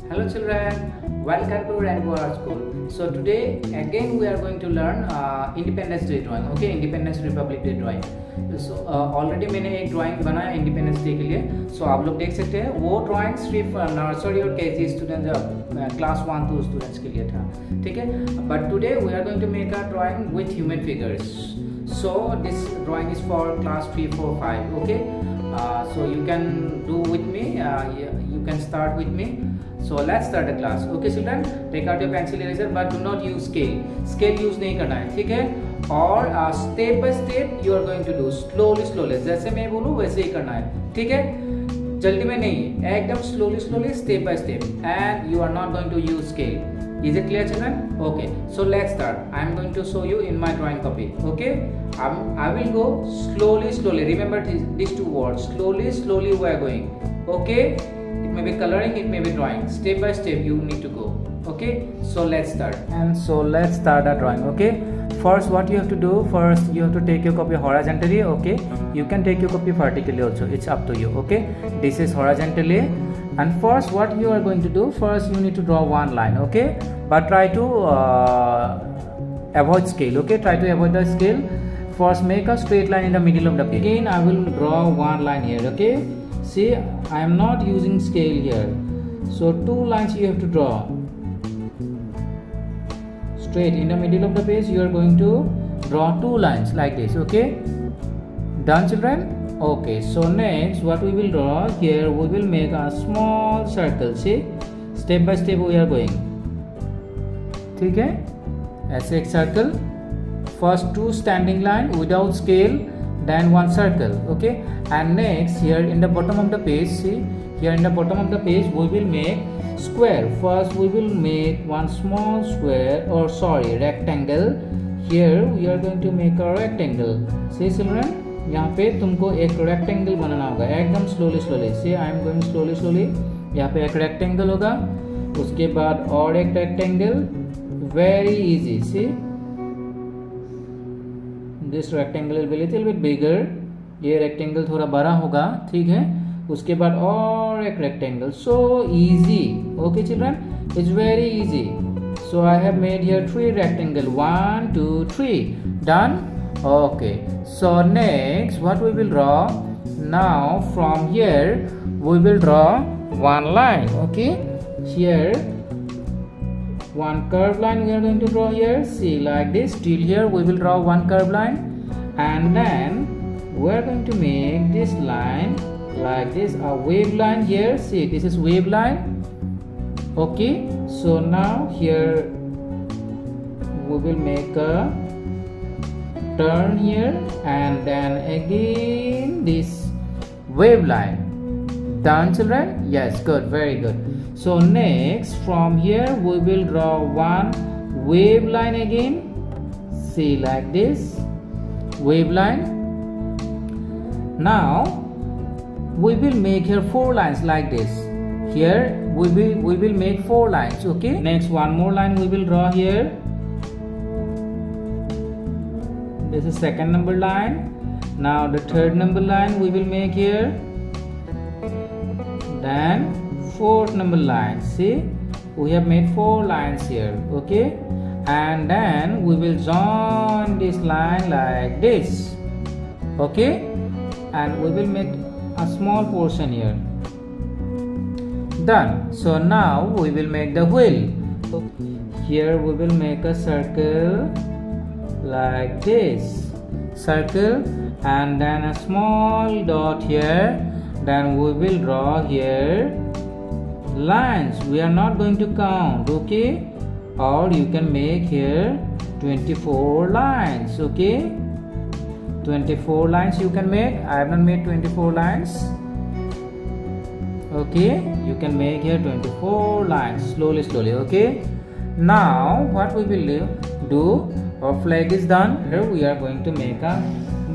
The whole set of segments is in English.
Hello children, welcome to Rainbow Art School. So today again we are going to learn Independence Day drawing. Okay, Independence Republic Day drawing. So already मैंने एक drawing बनाया independence day के लिए. सो आप लोग देख सकते हैं वो ड्राइंग सिर्फ नर्सरी और केजी स्टूडेंट क्लास 1-2 स्टूडेंट्स के लिए था. ठीक है, but today we are going to make a drawing with human figures. So this drawing is for class 3, 4, 5. Okay, so you can do with me. You can start with me. So let's start the class. Okay children, take out your pencil eraser but do not use scale. Scale use नहीं करना है, ठीक है. और step by step you are going to do slowly. जैसे मैं बोलूँ वैसे ही करना है, ठीक है. जल्दी में नहीं, एकदम slowly, step by step. And you are not going to use scale. Is it clear children? Okay, so let's start. I am going to show you in my drawing copy. Okay, I will go slowly. Remember these two words, slowly we are going. Okay, it may be coloring, it may be drawing. Step by step you need to go. Okay, so let's start. And so let's start our drawing. Okay, first what you have to do, first you have to take your copy horizontally. Okay, you can take your copy vertically also, it's up to you. Okay, this is horizontally. And first what you are going to do, first you need to draw one line. Okay, but try to avoid scale. Okay, try to avoid the scale. First make a straight line in the middle of the page. Again I will draw one line here. Okay, see I am not using scale here, so two lines you have to draw straight in the middle of the page. You are going to draw two lines like this. Okay, done children? Okay, so next what we will draw here, we will make a small circle. See, step by step we are going. ठीक है, ऐसे एक circle. First two standing line without scale, then one circle. Okay, and next here in the bottom of the page, see here in the bottom of the page we will make square. First we will make one small square, or sorry, rectangle. Here we are going to make a rectangle. See children, यहाँ पे तुमको एक rectangle बनाना होगा एकदम slowly. See I am going slowly. यहाँ पे एक रेक्टेंगल होगा, उसके बाद और एक rectangle. Very easy. See this rectangle will be little bit bigger. ये रेक्टेंगल थोड़ा बड़ा होगा, ठीक है. उसके बाद और एक rectangle. So easy. Okay children, it's very easy. So I have made here 3 rectangle. 1 2 3. Done. Okay, so next what we will draw, now from here we will draw one line. Okay, here one curved line we are going to draw here. See, like this. Till here we will draw one curved line, and then we are going to make this line like this, a wave line here. See, this is wave line. Okay, so now here we will make a turn here, and then again this wave line. Done children? Yes, good, very good. So next from here we will draw one wave line again. See, like this wave line. Now we will make here 4 lines like this. Here we will make 4 lines. Okay, next one more line we will draw here. This is second number line. Now the third number line we will make here, then fourth number line. See, we have made 4 lines here. Okay, and then we will join this line like this. Okay, and we will make a small portion here. Done. So now we will make the wheel. Here we will make a circle like this, circle, and then a small dot here. Then we will draw here lines. We are not going to count. Okay, or you can make here 24 lines. Okay, 24 lines you can make. I have not made 24 lines. Okay, you can make here 24 lines slowly. Okay, now what we will do, our flag is done. Here we are going to make a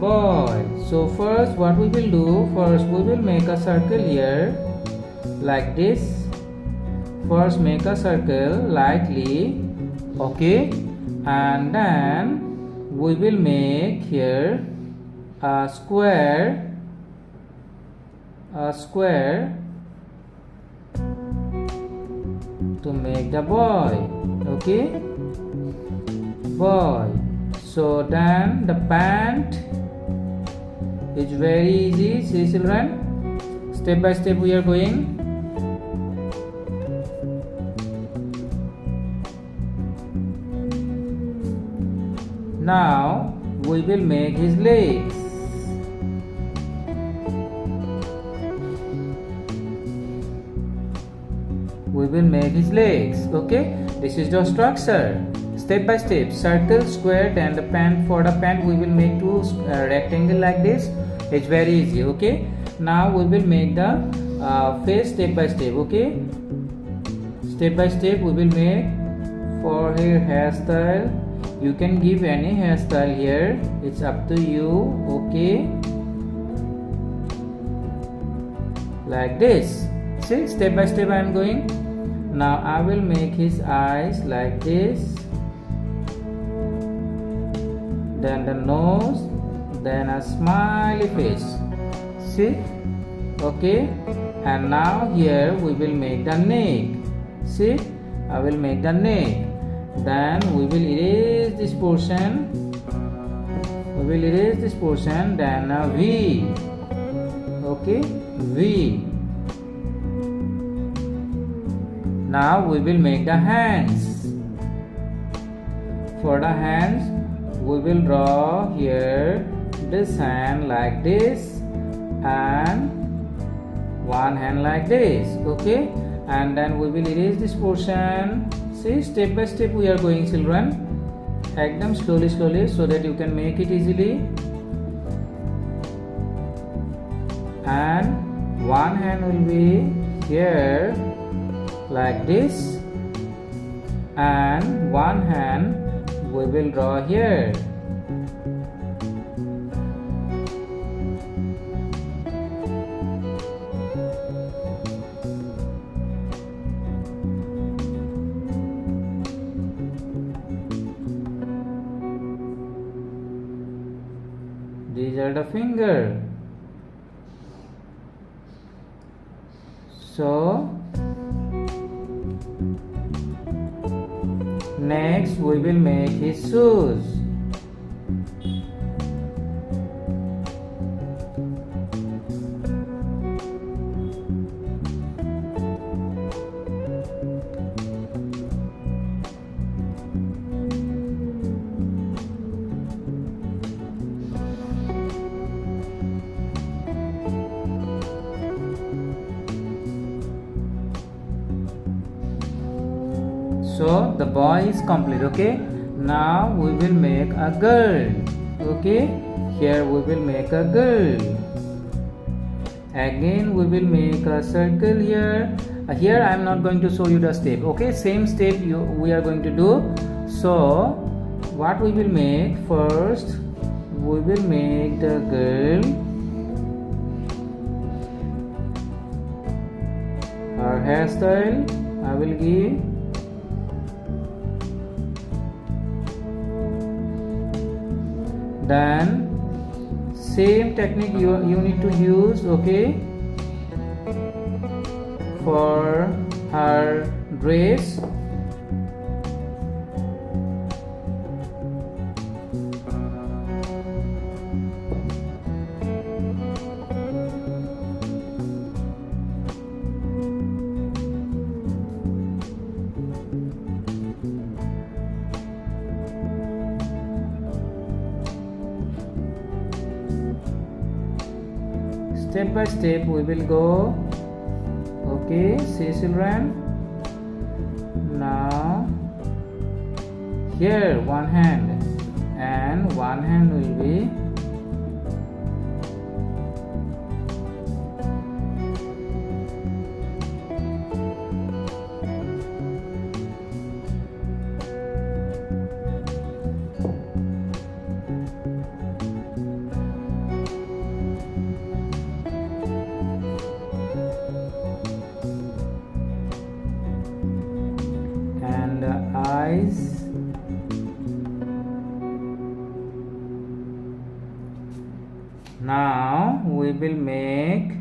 boy. So first what we will do, first we will make a circle here like this. First make a circle lightly. Okay, and then we will make here a square to make the boy. Okay, boy. So then the pant is very easy. See children, step by step we are going. Now we will make his legs. We will make his legs. Okay, this is the structure. Step by step, circle, square, then the pant. For the pant we will make two rectangle like this. It's very easy. Okay, now we will make the face step by step. Okay, step by step we will make. For here hairstyle, you can give any hairstyle here, it's up to you. Okay, like this. See, step by step I am going. Now I will make his eyes like this, then the nose, then a smiley face. See, okay, and now here we will make the neck. See, I will make the neck. Then we will erase this portion. We will erase this portion. Then a V. Okay, V. Now we will make the hands. For the hands, we will draw here this hand like this and one hand like this. Okay, and then we will erase this portion. See, step by step we are going, children. Ekdam slowly so that you can make it easily. And one hand will be here like this, and one hand we will draw here. These are the finger. So next we will make his shoes. So the boy is complete. Okay, now we will make a girl. Okay, here we will make a girl. Again we will make a circle here. Here I am not going to show you the step. Okay, same step we are going to do. So what we will make first, we will make the girl. Her hairstyle I will give. Then same technique you need to use. Okay, for her dress. Step by step we will go. Okay, see children. Now here one hand and one hand will be eyes. Now we will make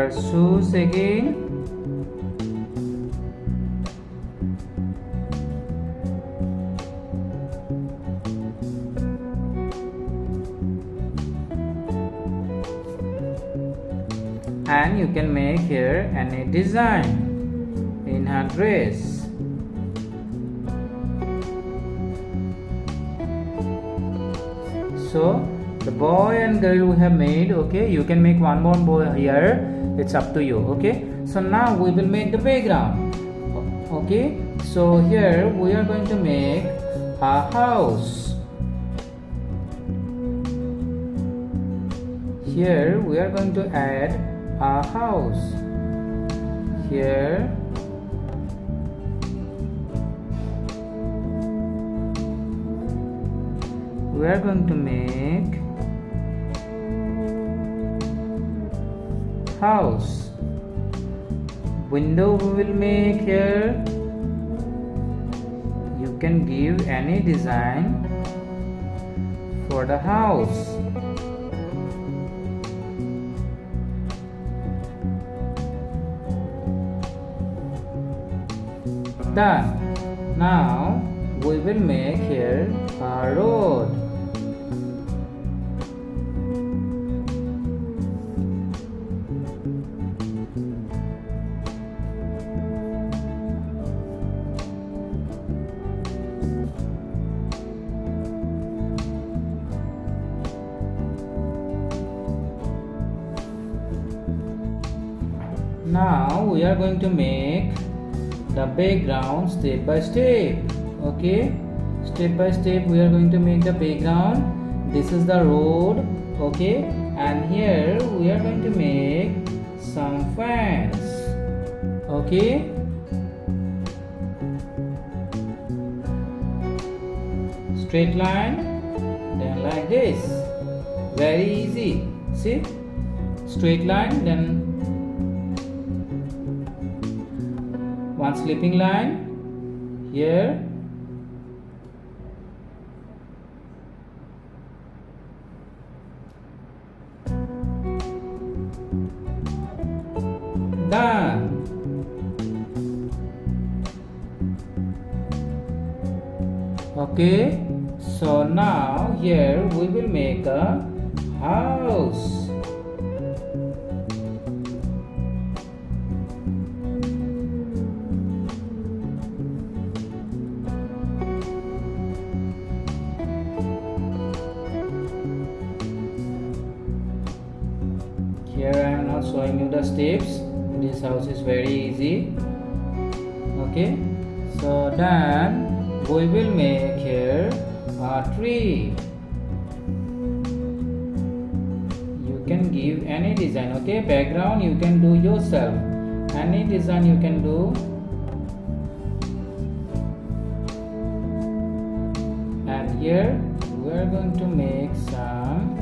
her shoes again. And you can make here any design in her dress. So the boy and girl we have made. Okay, you can make one more boy here, it's up to you. Okay, so now we will make the background. Okay, so here we are going to make a house. Here we are going to add a house. Here we are going to make house. Window we will make here. You can give any design for the house. Done. Now we will make here a road. Now we are going to make the background step by step. Okay, step by step we are going to make the background. This is the road. Okay, and here we are going to make some fans. Okay, straight line, then like this. Very easy. See, straight line, then one slipping line here. Done. Okay, so now here we will make a house. Here I am not showing you the steps. This house is very easy. Okay, so then we will make here a tree. You can give any design. Okay, background you can do yourself. Any design you can do. And here we are going to make some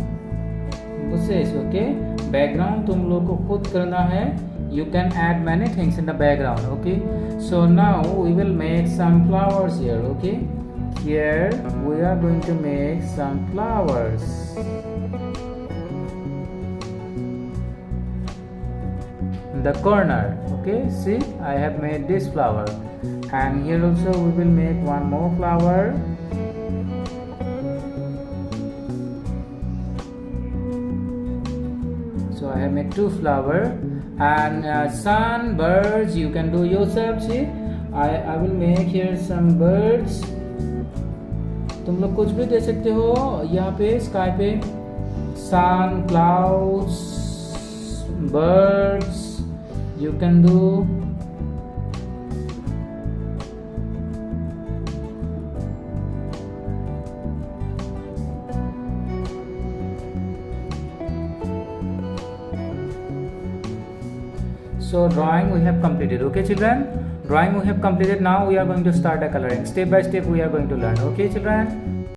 bushes. Okay, background तुम लोग को खुद करना है. You can add many things in the background. Okay, so now we will make some flowers here. Okay, here we are going to make some flowers. In the corner. Okay, see, I have made this flower, and here also we will make one more flower. So I have made two flowers. And sun, birds you can do yourself. See, I will make here some birds. तुम लोग कुछ भी दे सकते हो यहाँ पे sky पे. sun, clouds, birds you can do. So drawing we have completed. Okay children, drawing we have completed. Now we are going to start the coloring. Step by step we are going to learn. Okay children.